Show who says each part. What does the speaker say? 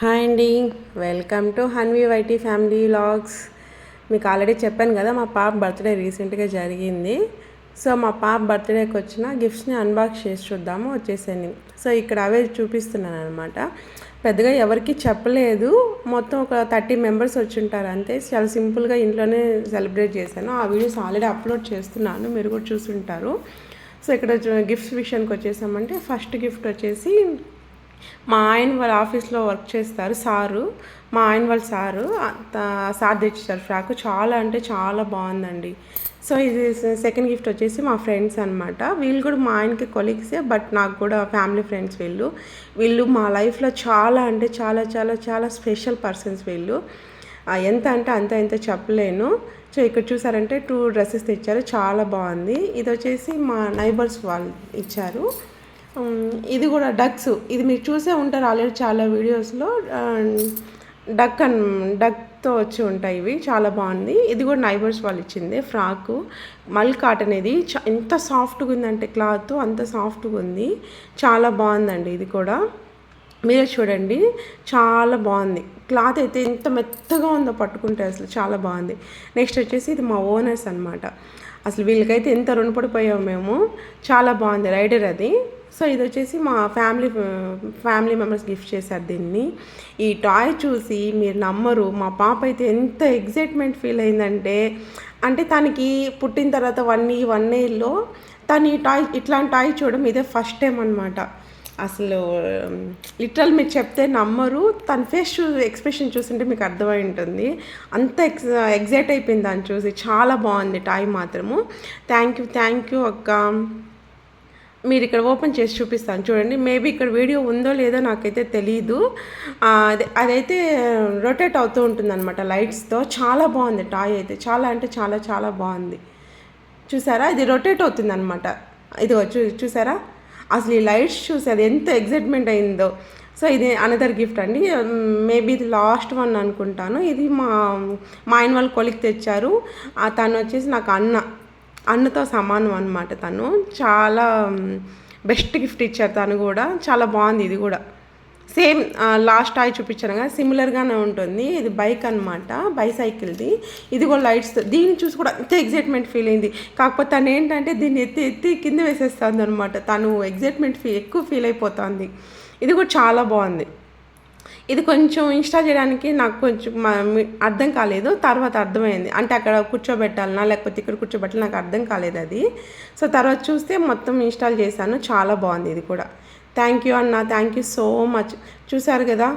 Speaker 1: Hi అండి, welcome to Hanvi YT family vlogs. మీకు already చెప్పాను కదా, మా పాప బర్త్డే రీసెంట్గా జరిగింది. సో మా పాప బర్త్డేకి వచ్చిన గిఫ్ట్స్ని అన్బాక్స్ చేసి చూద్దాము వచ్చేసాను. సో ఇక్కడ అవే చూపిస్తున్నాను అనమాట. పెద్దగా ఎవరికి చెప్పలేదు, మొత్తం ఒక 30 మెంబర్స్ వచ్చి ఉంటారు అంతే. చాలా సింపుల్గా ఇంట్లోనే సెలబ్రేట్ చేశాను. ఆ వీడియోస్ ఆల్రెడీ అప్లోడ్ చేస్తున్నాను, మీరు కూడా చూసుంటారు. సో ఇక్కడ గిఫ్ట్స్ విషయానికి వచ్చేసామంటే, ఫస్ట్ గిఫ్ట్ వచ్చేసి మా ఆయన వాళ్ళ ఆఫీస్లో వర్క్ చేస్తారు సారు. మా ఆయన వాళ్ళ సార్ తెచ్చారు ఫ్రాక్. చాలా అంటే చాలా బాగుందండి. సో ఇది సెకండ్ గిఫ్ట్ వచ్చేసి మా ఫ్రెండ్స్ అనమాట. వీళ్ళు కూడా మా ఆయనకి కొలీగ్సే, బట్ నాకు కూడా ఫ్యామిలీ ఫ్రెండ్స్. వీళ్ళు మా లైఫ్లో చాలా అంటే చాలా చాలా చాలా స్పెషల్ పర్సన్స్ వీళ్ళు. ఎంత అంటే అంత చెప్పలేను. సో ఇక్కడ చూసారంటే 2 డ్రెస్సెస్ తెచ్చారు, చాలా బాగుంది. ఇది వచ్చేసి మా నైబర్స్ వాళ్ళు ఇచ్చారు. ఇది కూడా డక్స్. ఇది మీరు చూసే ఉంటారు ఆల్రెడీ చాలా వీడియోస్లో. డక్తో వచ్చి ఉంటాయి ఇవి. చాలా బాగుంది. ఇది కూడా నైబర్స్ వాళ్ళు ఇచ్చింది ఫ్రాకు. మల్ కాటన్. ఇది ఎంత సాఫ్ట్గా ఉందంటే క్లాత్ అంత సాఫ్ట్గా ఉంది, చాలా బాగుందండి. ఇది కూడా మీరే చూడండి, చాలా బాగుంది. క్లాత్ అయితే ఎంత మెత్తగా ఉందో పట్టుకుంటే అసలు చాలా బాగుంది. నెక్స్ట్ వచ్చేసి ఇది మా ఓనర్స్ అనమాట. అసలు వీళ్ళకైతే ఎంత రుణపడిపోయాము మేము. చాలా బాగుంది రైడర్ అది. సో ఇది వచ్చేసి మా ఫ్యామిలీ మెంబర్స్ గిఫ్ట్ చేశారు దీన్ని. ఈ టాయ్ చూసి మీరు నమ్మరు, మా పాప అయితే ఎంత ఎగ్జైట్మెంట్ ఫీల్ అయిందంటే, అంటే తనకి పుట్టిన తర్వాత 1 ఇయర్లో తను ఈ టాయ్ ఇట్లాంటి టాయ్ చూడడం ఇదే ఫస్ట్ టైం అనమాట. అసలు లిటరల్ మీరు చెప్తే నమ్మరు. తన ఫేస్ ఎక్స్ప్రెషన్ చూస్తుంటే మీకు అర్థమై ఉంటుంది. అంత ఎగ్జైట్ అయిపోయింది దాన్ని చూసి. చాలా బాగుంది టాయ్ మాత్రము. థ్యాంక్ యూ అక్క. మీరు ఇక్కడ ఓపెన్ చేసి చూపిస్తాను చూడండి. మేబీ ఇక్కడ వీడియో ఉందో లేదో నాకైతే తెలీదు. అదైతే రొటేట్ అవుతూ ఉంటుంది అనమాట లైట్స్తో. చాలా బాగుంది టాయ్ అయితే, చాలా అంటే చాలా చాలా బాగుంది. చూసారా, ఇది రొటేట్ అవుతుంది అనమాట. ఇది చూసారా, అసలు ఈ లైట్స్ చూసి అది ఎంత ఎగ్జైట్మెంట్ అయిందో. సో ఇది అనదర్ గిఫ్ట్ అండి. మేబీ ఇది లాస్ట్ వన్ అనుకుంటాను. ఇది మా ఆయన వాళ్ళ కొలిక్ తెచ్చారు. తను వచ్చేసి నాకు అన్నతో సమానం అనమాట. తను చాలా బెస్ట్ గిఫ్ట్ ఇచ్చారు. తను కూడా చాలా బాగుంది. ఇది కూడా సేమ్ లాస్ట్ టాయ్ చూపించాను కదా, సిమిలర్గానే ఉంటుంది. ఇది బైక్ అనమాట, బైసైకిల్ది. ఇది కూడా లైట్స్. దీన్ని చూసి కూడా అంతే ఎగ్జైట్మెంట్ ఫీల్ అయింది. కాకపోతే తను ఏంటంటే దీన్ని ఎత్తి కింద వేసేస్తుంది అనమాట. తను ఎగ్జైట్మెంట్ ఎక్కువ ఫీల్ అయిపోతుంది. ఇది కూడా చాలా బాగుంది. ఇది కొంచెం ఇన్స్టాల్ చేయడానికి నాకు కొంచెం అర్థం కాలేదు, తర్వాత అర్థమైంది. అంటే అక్కడ కూర్చోబెట్టాలనా లేకపోతే ఇక్కడ కూర్చోబెట్టాలి, నాకు అర్థం కాలేదు అది. సో తర్వాత చూస్తే మొత్తం ఇన్స్టాల్ చేశాను. చాలా బాగుంది ఇది కూడా. థ్యాంక్ యూ అన్న, థ్యాంక్ యూ సో మచ్. చూసారు కదా,